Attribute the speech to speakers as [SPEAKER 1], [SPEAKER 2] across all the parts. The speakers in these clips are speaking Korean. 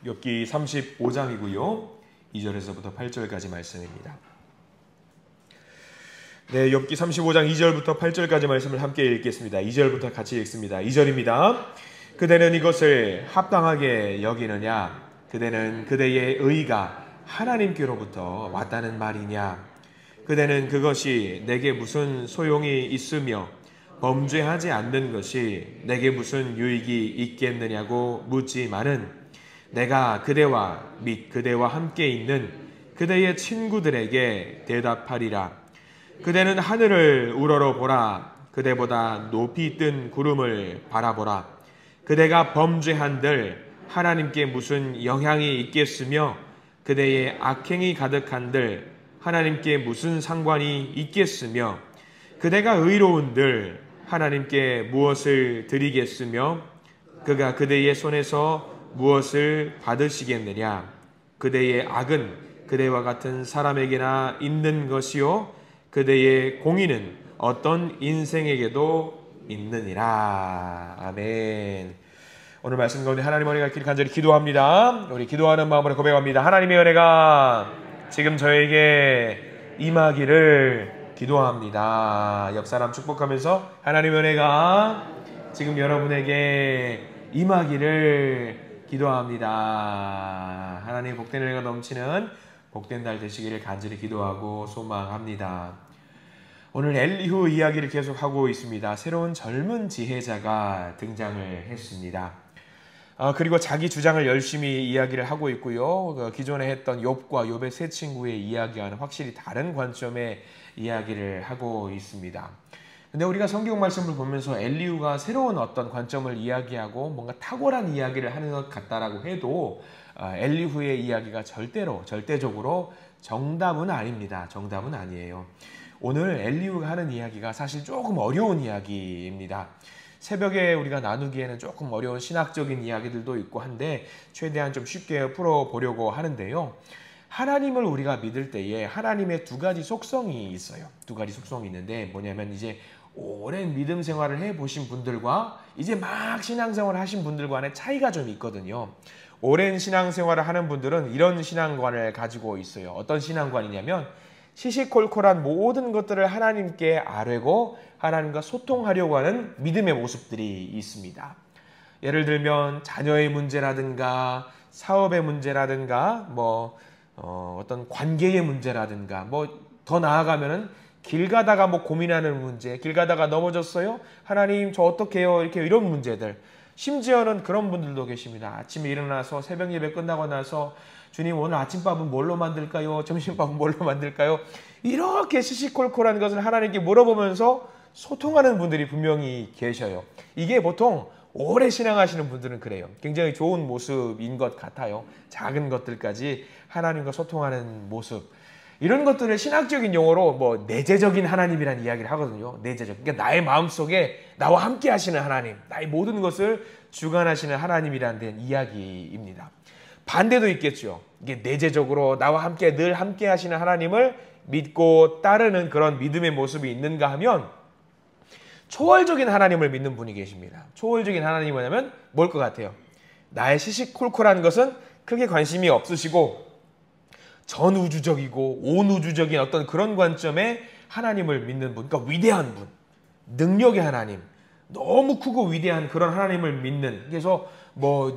[SPEAKER 1] 욥기 35장이고요. 2절에서부터 8절까지 말씀입니다. 네, 욥기 35장 2절부터 8절까지 말씀을 함께 읽겠습니다. 2절부터 같이 읽습니다. 2절입니다. 그대는 이것을 합당하게 여기느냐? 그대는 그대의 의가 하나님께로부터 왔다는 말이냐? 그대는 그것이 내게 무슨 소용이 있으며 범죄하지 않는 것이 내게 무슨 유익이 있겠느냐고 묻지만은 내가 그대와 및 그대와 함께 있는 그대의 친구들에게 대답하리라. 그대는 하늘을 우러러 보라. 그대보다 높이 뜬 구름을 바라보라. 그대가 범죄한들 하나님께 무슨 영향이 있겠으며 그대의 악행이 가득한들 하나님께 무슨 상관이 있겠으며 그대가 의로운들 하나님께 무엇을 드리겠으며 그가 그대의 손에서 무엇을 받으시겠느냐? 그대의 악은 그대와 같은 사람에게나 있는 것이요 그대의 공의는 어떤 인생에게도 있느니라. 아멘. 오늘 말씀 가운데 하나님 은혜가 있기를 간절히 기도합니다. 우리 기도하는 마음으로 고백합니다. 하나님의 은혜가 지금 저에게 임하기를 기도합니다. 옆 사람 축복하면서 하나님의 은혜가 지금 여러분에게 임하기를 기도합니다. 하나님의 복된 은혜가 넘치는 복된 날 되시기를 간절히 기도하고 소망합니다. 오늘 엘리후 이야기를 계속하고 있습니다. 새로운 젊은 지혜자가 등장을 했습니다. 그리고 자기 주장을 열심히 이야기를 하고 있고요. 기존에 했던 욥과 욥의 세 친구의 이야기와는 확실히 다른 관점의 이야기를 하고 있습니다. 근데 우리가 성경 말씀을 보면서 엘리후가 새로운 어떤 관점을 이야기하고 뭔가 탁월한 이야기를 하는 것 같다라고 해도 엘리후의 이야기가 절대적으로 정답은 아닙니다. 정답은 아니에요. 오늘 엘리후가 하는 이야기가 사실 조금 어려운 이야기입니다. 새벽에 우리가 나누기에는 조금 어려운 신학적인 이야기들도 있고 한데 최대한 좀 쉽게 풀어보려고 하는데요. 하나님을 우리가 믿을 때에 하나님의 두 가지 속성이 있어요. 두 가지 속성이 있는데 뭐냐면 이제 오랜 믿음 생활을 해보신 분들과 이제 막 신앙생활을 하신 분들과의 차이가 좀 있거든요. 오랜 신앙생활을 하는 분들은 이런 신앙관을 가지고 있어요. 어떤 신앙관이냐면 시시콜콜한 모든 것들을 하나님께 아뢰고 하나님과 소통하려고 하는 믿음의 모습들이 있습니다. 예를 들면 자녀의 문제라든가 사업의 문제라든가 어떤 관계의 문제라든가 더 나아가면은 길 가다가 고민하는 문제, 길 가다가 넘어졌어요? 하나님 저 어떻게 해요? 이런 문제들. 심지어는 그런 분들도 계십니다. 아침에 일어나서 새벽 예배 끝나고 나서 주님 오늘 아침밥은 뭘로 만들까요? 점심밥은 뭘로 만들까요? 이렇게 시시콜콜한 것을 하나님께 물어보면서 소통하는 분들이 분명히 계셔요. 이게 보통 오래 신앙하시는 분들은 그래요. 굉장히 좋은 모습인 것 같아요. 작은 것들까지 하나님과 소통하는 모습. 이런 것들을 신학적인 용어로 내재적인 하나님이라는 이야기를 하거든요. 내재적. 그러니까 나의 마음속에 나와 함께 하시는 하나님, 나의 모든 것을 주관하시는 하나님이라는 데는 이야기입니다. 반대도 있겠죠. 이게 내재적으로 나와 함께 늘 함께 하시는 하나님을 믿고 따르는 그런 믿음의 모습이 있는가 하면 초월적인 하나님을 믿는 분이 계십니다. 초월적인 하나님이 뭐냐면 뭘 것 같아요? 나의 시시콜콜한 것은 크게 관심이 없으시고 전우주적이고 온우주적인 어떤 그런 관점의 하나님을 믿는 분, 그러니까 위대한 분, 능력의 하나님, 너무 크고 위대한 그런 하나님을 믿는. 그래서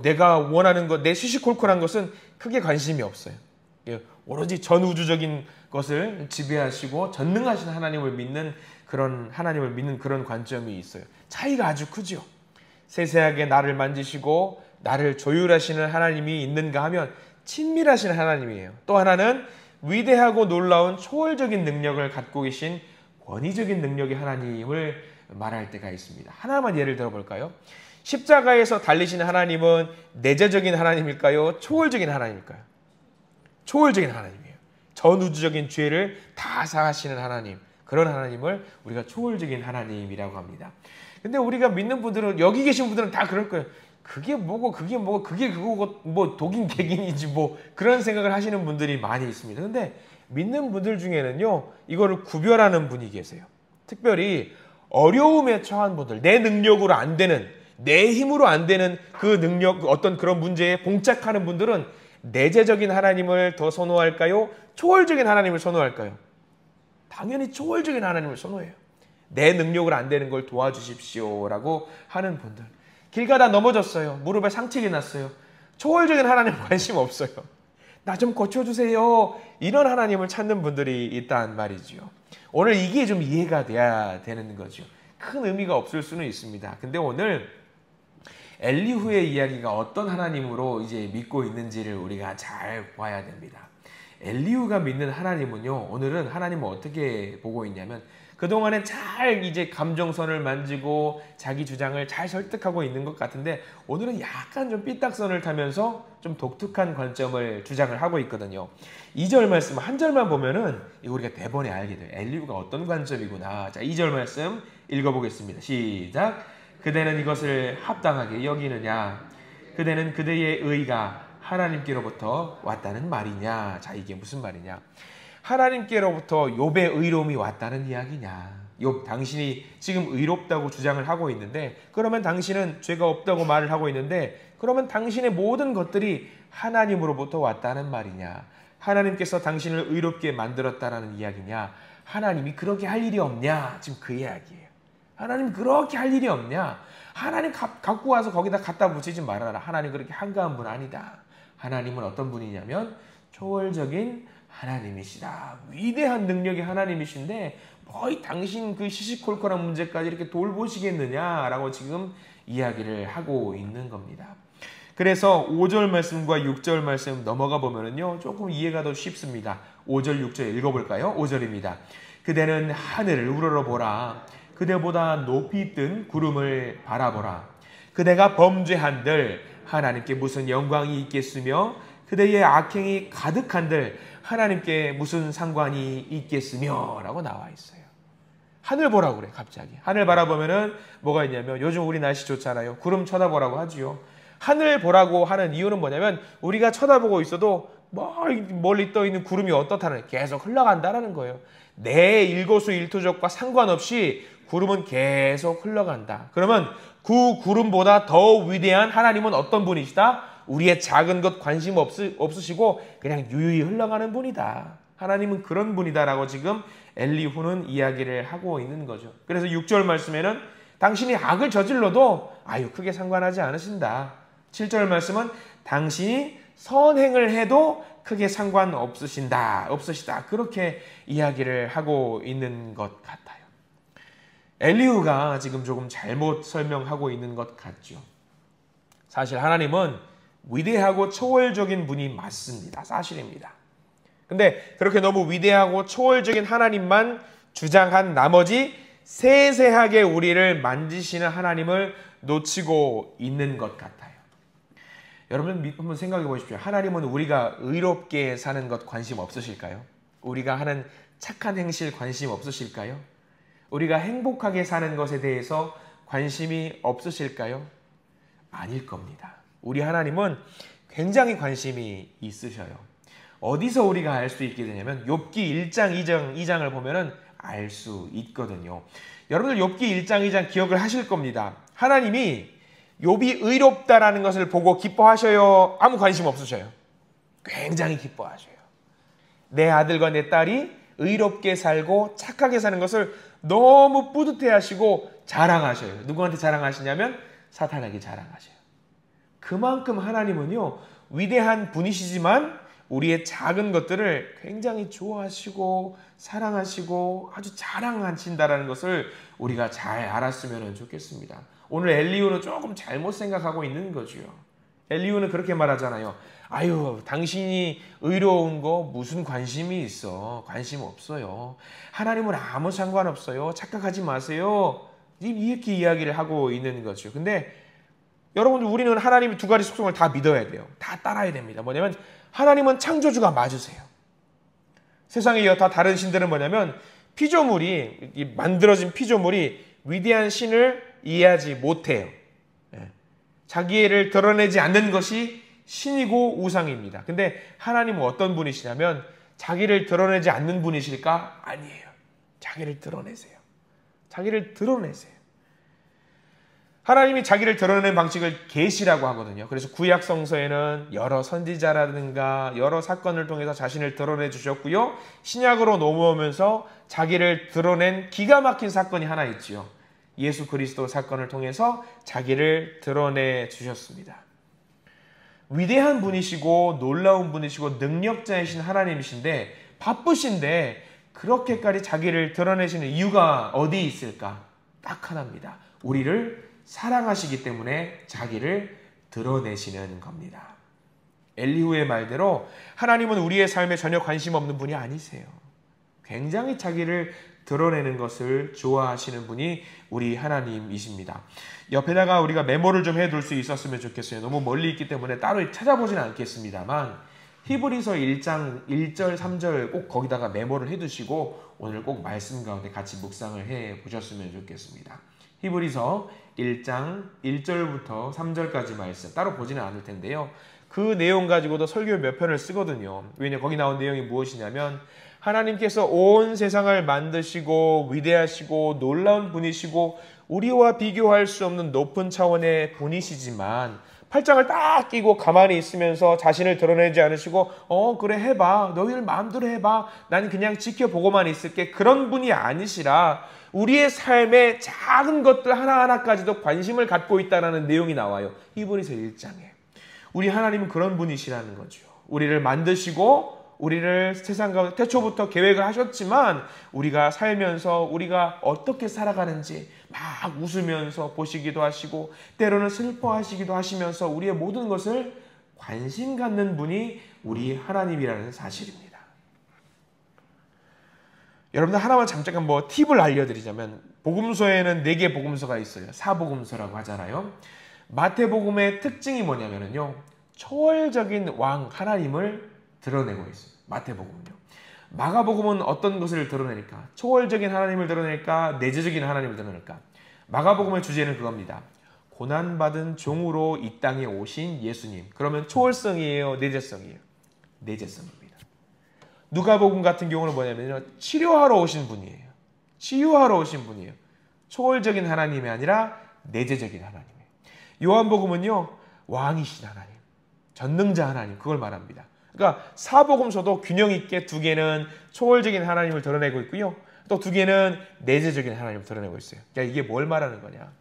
[SPEAKER 1] 내가 원하는 것, 내 시시콜콜한 것은 크게 관심이 없어요. 오로지 전우주적인 것을 지배하시고 전능하신 하나님을 믿는 그런 하나님을 믿는 그런 관점이 있어요. 차이가 아주 크죠. 세세하게 나를 만지시고 나를 조율하시는 하나님이 있는가 하면 친밀하신 하나님이에요. 또 하나는 위대하고 놀라운 초월적인 능력을 갖고 계신 권위적인 능력의 하나님을 말할 때가 있습니다. 하나만 예를 들어볼까요? 십자가에서 달리시는 하나님은 내재적인 하나님일까요? 초월적인 하나님일까요? 초월적인 하나님이에요. 전우주적인 죄를 다 사하시는 하나님, 그런 하나님을 우리가 초월적인 하나님이라고 합니다. 근데 우리가 믿는 분들은, 여기 계신 분들은 다 그럴 거예요. 그게 뭐고 그게 그거고 독인 객인이지 그런 생각을 하시는 분들이 많이 있습니다. 근데 믿는 분들 중에는요, 이거를 구별하는 분이 계세요. 특별히 어려움에 처한 분들, 내 능력으로 안 되는 내 힘으로 안 되는 그 능력, 어떤 그런 문제에 봉착하는 분들은 내재적인 하나님을 더 선호할까요? 초월적인 하나님을 선호할까요? 당연히 초월적인 하나님을 선호해요. 내 능력을 안 되는 걸 도와주십시오라고 하는 분들. 길 가다 넘어졌어요. 무릎에 상처가 났어요. 초월적인 하나님 관심 없어요. 나 좀 고쳐주세요. 이런 하나님을 찾는 분들이 있단 말이지요. 오늘 이게 좀 이해가 돼야 되는 거죠. 큰 의미가 없을 수는 있습니다. 근데 오늘 엘리후의 이야기가 어떤 하나님으로 이제 믿고 있는지를 우리가 잘 봐야 됩니다. 엘리후가 믿는 하나님은요, 오늘은 하나님을 어떻게 보고 있냐면, 그동안에 잘 이제 감정선을 만지고 자기 주장을 잘 설득하고 있는 것 같은데, 오늘은 약간 좀 삐딱선을 타면서 좀 독특한 관점을 주장을 하고 있거든요. 2절 말씀 한 절만 보면은 이거 우리가 대번에 알게 돼요. 엘리후가 어떤 관점이구나. 자, 2절 말씀 읽어보겠습니다. 시작. 그대는 이것을 합당하게 여기느냐? 그대는 그대의 의가 하나님께로부터 왔다는 말이냐? 자, 이게 무슨 말이냐? 하나님께로부터 욥의 의로움이 왔다는 이야기냐? 욥, 당신이 지금 의롭다고 주장을 하고 있는데, 그러면 당신은 죄가 없다고 말을 하고 있는데, 그러면 당신의 모든 것들이 하나님으로부터 왔다는 말이냐? 하나님께서 당신을 의롭게 만들었다라는 이야기냐? 하나님이 그렇게 할 일이 없냐? 지금 그 이야기예요. 하나님 그렇게 할 일이 없냐? 하나님 갖고 와서 거기다 갖다 붙이지 말아라. 하나님 그렇게 한가한 분 아니다. 하나님은 어떤 분이냐면 초월적인 하나님이시다. 위대한 능력의 하나님이신데 거의 당신 그 시시콜콜한 문제까지 이렇게 돌보시겠느냐라고 지금 이야기를 하고 있는 겁니다. 그래서 5절 말씀과 6절 말씀 넘어가 보면은요, 조금 이해가 더 쉽습니다. 5절, 6절 읽어볼까요? 5절입니다. 그대는 하늘을 우러러보라. 그대보다 높이 뜬 구름을 바라보라. 그대가 범죄한들 하나님께 무슨 영광이 있겠으며 그대의 악행이 가득한들 하나님께 무슨 상관이 있겠으며 라고 나와 있어요. 하늘 보라고 그래. 갑자기 하늘 바라보면은 뭐가 있냐면, 요즘 우리 날씨 좋잖아요. 구름 쳐다보라고 하지요. 하늘 보라고 하는 이유는 뭐냐면, 우리가 쳐다보고 있어도 멀리 떠 있는 구름이 어떻다는, 계속 흘러간다라는 거예요. 내 일거수일투족과 상관없이 구름은 계속 흘러간다. 그러면 그 구름보다 더 위대한 하나님은 어떤 분이시다? 우리의 작은 것 관심 없으시고 그냥 유유히 흘러가는 분이다. 하나님은 그런 분이다라고 지금 엘리후는 이야기를 하고 있는 거죠. 그래서 6절 말씀에는 당신이 악을 저질러도 크게 상관하지 않으신다. 7절 말씀은 당신이 선행을 해도 크게 상관없으시다. 그렇게 이야기를 하고 있는 것 같아요. 엘리후가 지금 조금 잘못 설명하고 있는 것 같죠. 사실 하나님은 위대하고 초월적인 분이 맞습니다. 사실입니다. 근데 그렇게 너무 위대하고 초월적인 하나님만 주장한 나머지 세세하게 우리를 만지시는 하나님을 놓치고 있는 것 같아요. 여러분 한번 생각해 보십시오. 하나님은 우리가 의롭게 사는 것 관심 없으실까요? 우리가 하는 착한 행실 관심 없으실까요? 우리가 행복하게 사는 것에 대해서 관심이 없으실까요? 아닐 겁니다. 우리 하나님은 굉장히 관심이 있으셔요. 어디서 우리가 알 수 있게 되냐면 욥기 1장 2장을 보면은 알 수 있거든요. 여러분들 욥기 1장 2장 기억을 하실 겁니다. 하나님이 욥이 의롭다라는 것을 보고 기뻐하셔요? 아무 관심 없으셔요? 굉장히 기뻐하셔요. 내 아들과 내 딸이 의롭게 살고 착하게 사는 것을 너무 뿌듯해하시고 자랑하셔요. 누구한테 자랑하시냐면 사탄에게 자랑하셔요. 그만큼 하나님은요, 위대한 분이시지만 우리의 작은 것들을 굉장히 좋아하시고 사랑하시고 아주 자랑하신다는 것을 우리가 잘 알았으면 좋겠습니다. 오늘 엘리후는 조금 잘못 생각하고 있는 거죠. 엘리후는 그렇게 말하잖아요. 당신이 의로운 거 무슨 관심이 있어? 관심 없어요. 하나님은 아무 상관없어요. 착각하지 마세요. 이렇게 이야기를 하고 있는 거죠. 근데 여러분들, 우리는 하나님의 두 가지 속성을 다 믿어야 돼요. 다 따라야 됩니다. 뭐냐면 하나님은 창조주가 맞으세요. 세상에 다 다른 신들은 뭐냐면 피조물이, 만들어진 피조물이 위대한 신을 이해하지 못해요. 자기를 드러내지 않는 것이 신이고 우상입니다. 근데 하나님은 어떤 분이시냐면 자기를 드러내지 않는 분이실까? 아니에요. 자기를 드러내세요. 자기를 드러내세요. 하나님이 자기를 드러내는 방식을 계시라고 하거든요. 그래서 구약 성서에는 여러 선지자라든가 여러 사건을 통해서 자신을 드러내 주셨고요. 신약으로 넘어오면서 자기를 드러낸 기가 막힌 사건이 하나 있지요. 예수 그리스도 사건을 통해서 자기를 드러내 주셨습니다. 위대한 분이시고 놀라운 분이시고 능력자이신 하나님이신데 바쁘신데 그렇게까지 자기를 드러내시는 이유가 어디 있을까? 딱 하나입니다. 우리를 사랑하시기 때문에 자기를 드러내시는 겁니다. 엘리후의 말대로 하나님은 우리의 삶에 전혀 관심 없는 분이 아니세요. 굉장히 자기를 드러내는 것을 좋아하시는 분이 우리 하나님이십니다. 옆에다가 우리가 메모를 좀 해둘 수 있었으면 좋겠어요. 너무 멀리 있기 때문에 따로 찾아보지는 않겠습니다만 히브리서 1장 1절 3절 꼭 거기다가 메모를 해두시고 오늘 꼭 말씀 가운데 같이 묵상을 해보셨으면 좋겠습니다. 히브리서 1장 1절부터 3절까지 말씀 따로 보지는 않을 텐데요. 그 내용 가지고도 설교 몇 편을 쓰거든요. 왜냐하면 거기 나온 내용이 무엇이냐면 하나님께서 온 세상을 만드시고 위대하시고 놀라운 분이시고 우리와 비교할 수 없는 높은 차원의 분이시지만 팔짱을 딱 끼고 가만히 있으면서 자신을 드러내지 않으시고 그래 해봐. 너희들 마음대로 해봐. 난 그냥 지켜보고만 있을게. 그런 분이 아니시라 우리의 삶의 작은 것들 하나하나까지도 관심을 갖고 있다는 내용이 나와요. 히브리서 1장에. 우리 하나님은 그런 분이시라는 거죠. 우리를 만드시고 우리를 세상 가운데 태초부터 계획을 하셨지만 우리가 살면서 우리가 어떻게 살아가는지 막 웃으면서 보시기도 하시고 때로는 슬퍼하시기도 하시면서 우리의 모든 것을 관심 갖는 분이 우리 하나님이라는 사실입니다. 여러분들 하나만 잠깐 팁을 알려드리자면 복음서에는 4개 복음서가 있어요. 사복음서라고 하잖아요. 마태복음의 특징이 뭐냐면요. 초월적인 왕 하나님을 드러내고 있어요. 마태복음은요. 마가복음은 어떤 것을 드러낼까? 초월적인 하나님을 드러낼까? 내재적인 하나님을 드러낼까? 마가복음의 주제는 그겁니다. 고난받은 종으로 이 땅에 오신 예수님. 그러면 초월성이에요? 내재성이에요? 내재성입니다. 누가복음 같은 경우는 뭐냐면요. 치료하러 오신 분이에요. 치유하러 오신 분이에요. 초월적인 하나님이 아니라 내재적인 하나님이에요. 요한복음은요. 왕이신 하나님. 전능자 하나님. 그걸 말합니다. 그러니까 사복음서도 균형 있게 2개는 초월적인 하나님을 드러내고 있고요. 또 2개는 내재적인 하나님을 드러내고 있어요. 그러니까 이게 뭘 말하는 거냐.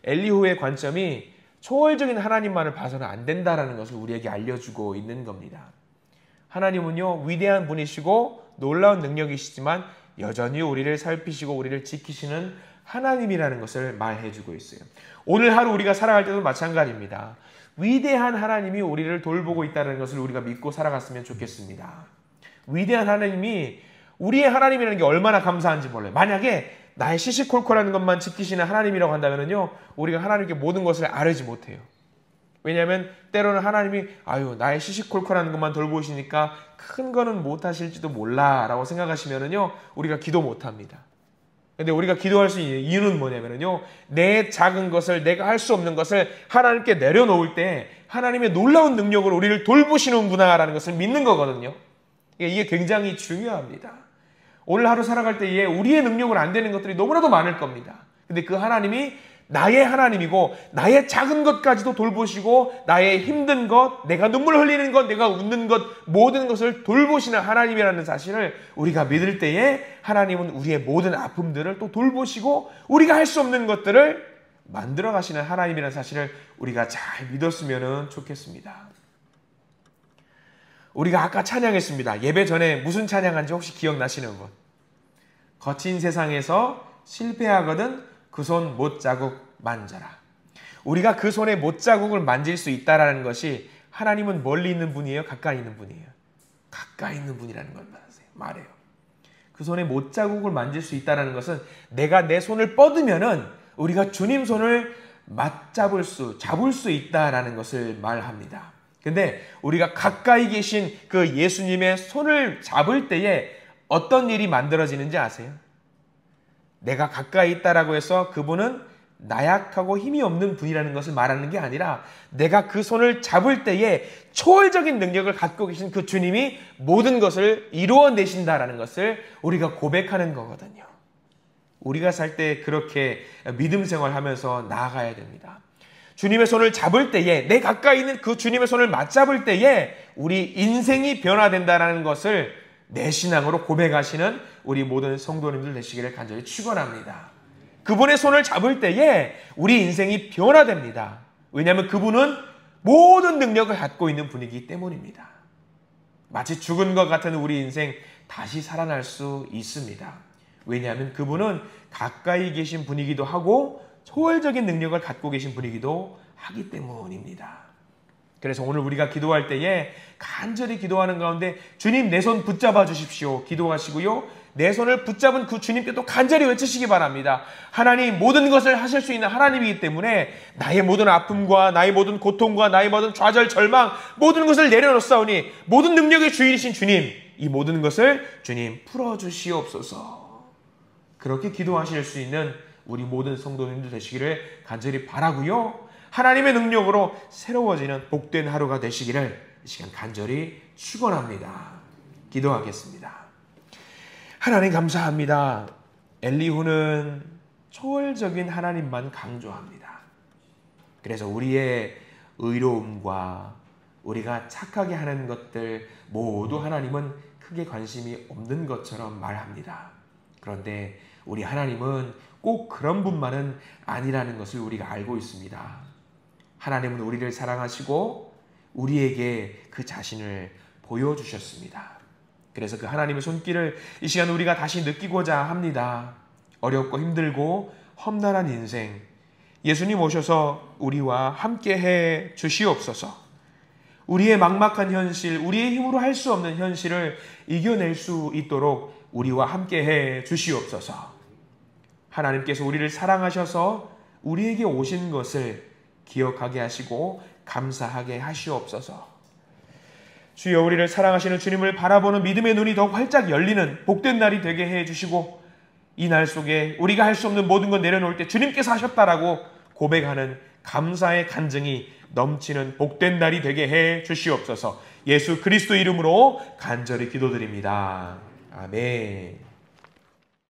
[SPEAKER 1] 엘리후의 관점이 초월적인 하나님만을 봐서는 안 된다는 것을 우리에게 알려주고 있는 겁니다. 하나님은요. 위대한 분이시고 놀라운 능력이시지만 여전히 우리를 살피시고 우리를 지키시는 하나님이라는 것을 말해주고 있어요. 오늘 하루 우리가 살아갈 때도 마찬가지입니다. 위대한 하나님이 우리를 돌보고 있다는 것을 우리가 믿고 살아갔으면 좋겠습니다. 위대한 하나님이 우리의 하나님이라는 게 얼마나 감사한지 몰라요. 만약에 나의 시시콜콜하는 것만 지키시는 하나님이라고 한다면요, 우리가 하나님께 모든 것을 아뢰지 못해요. 왜냐하면 때로는 하나님이 나의 시시콜콜하는 것만 돌보시니까 큰 거는 못하실지도 몰라 라고 생각하시면은요, 우리가 기도 못합니다. 근데 우리가 기도할 수 있는 이유는 뭐냐면요, 내 작은 것을, 내가 할 수 없는 것을 하나님께 내려놓을 때 하나님의 놀라운 능력으로 우리를 돌보시는구나라는 것을 믿는 거거든요. 이게 굉장히 중요합니다. 오늘 하루 살아갈 때에 우리의 능력으로 안 되는 것들이 너무나도 많을 겁니다. 근데 그 하나님이 나의 하나님이고 나의 작은 것까지도 돌보시고 나의 힘든 것, 내가 눈물 흘리는 것, 내가 웃는 것, 모든 것을 돌보시는 하나님이라는 사실을 우리가 믿을 때에 하나님은 우리의 모든 아픔들을 또 돌보시고 우리가 할 수 없는 것들을 만들어 가시는 하나님이라는 사실을 우리가 잘 믿었으면 좋겠습니다. 우리가 아까 찬양했습니다. 예배 전에 무슨 찬양한지 혹시 기억나시는 분? 거친 세상에서 실패하거든 그 손 못자국 만져라. 우리가 그 손의 못자국을 만질 수 있다는 것이 하나님은 멀리 있는 분이에요? 가까이 있는 분이에요? 가까이 있는 분이라는 걸 말해요. 그 손의 못자국을 만질 수 있다는 것은 내가 내 손을 뻗으면은 우리가 주님 손을 잡을 수 있다는 것을 말합니다. 근데 우리가 가까이 계신 그 예수님의 손을 잡을 때에 어떤 일이 만들어지는지 아세요? 내가 가까이 있다라고 해서 그분은 나약하고 힘이 없는 분이라는 것을 말하는 게 아니라 내가 그 손을 잡을 때에 초월적인 능력을 갖고 계신 그 주님이 모든 것을 이루어내신다라는 것을 우리가 고백하는 거거든요. 우리가 살 때 그렇게 믿음 생활하면서 나아가야 됩니다. 주님의 손을 잡을 때에, 내 가까이 있는 그 주님의 손을 맞잡을 때에 우리 인생이 변화된다는 것을 내 신앙으로 고백하시는 우리 모든 성도님들 되시기를 간절히 축원합니다. 그분의 손을 잡을 때에 우리 인생이 변화됩니다. 왜냐하면 그분은 모든 능력을 갖고 있는 분이기 때문입니다. 마치 죽은 것 같은 우리 인생 다시 살아날 수 있습니다. 왜냐하면 그분은 가까이 계신 분이기도 하고 초월적인 능력을 갖고 계신 분이기도 하기 때문입니다. 그래서 오늘 우리가 기도할 때에 간절히 기도하는 가운데 주님 내 손 붙잡아 주십시오 기도하시고요. 내 손을 붙잡은 그 주님께 또 간절히 외치시기 바랍니다. 하나님 모든 것을 하실 수 있는 하나님이기 때문에 나의 모든 아픔과 나의 모든 고통과 나의 모든 좌절 절망 모든 것을 내려놓사오니 모든 능력의 주인이신 주님 이 모든 것을 주님 풀어주시옵소서. 그렇게 기도하실 수 있는 우리 모든 성도님들 되시기를 간절히 바라고요. 하나님의 능력으로 새로워지는 복된 하루가 되시기를 이 시간 간절히 축원합니다. 기도하겠습니다. 하나님 감사합니다. 엘리후는 초월적인 하나님만 강조합니다. 그래서 우리의 의로움과 우리가 착하게 하는 것들 모두 하나님은 크게 관심이 없는 것처럼 말합니다. 그런데 우리 하나님은 꼭 그런 분만은 아니라는 것을 우리가 알고 있습니다. 하나님은 우리를 사랑하시고 우리에게 그 자신을 보여주셨습니다. 그래서 그 하나님의 손길을 이 시간 우리가 다시 느끼고자 합니다. 어렵고 힘들고 험난한 인생 예수님 오셔서 우리와 함께 해 주시옵소서. 우리의 막막한 현실, 우리의 힘으로 할 수 없는 현실을 이겨낼 수 있도록 우리와 함께 해 주시옵소서. 하나님께서 우리를 사랑하셔서 우리에게 오신 것을 기억하게 하시고 감사하게 하시옵소서. 주여 우리를 사랑하시는 주님을 바라보는 믿음의 눈이 더욱 활짝 열리는 복된 날이 되게 해주시고 이 날 속에 우리가 할 수 없는 모든 것 내려놓을 때 주님께서 하셨다라고 고백하는 감사의 간증이 넘치는 복된 날이 되게 해 주시옵소서. 예수 그리스도 이름으로 간절히 기도드립니다. 아멘.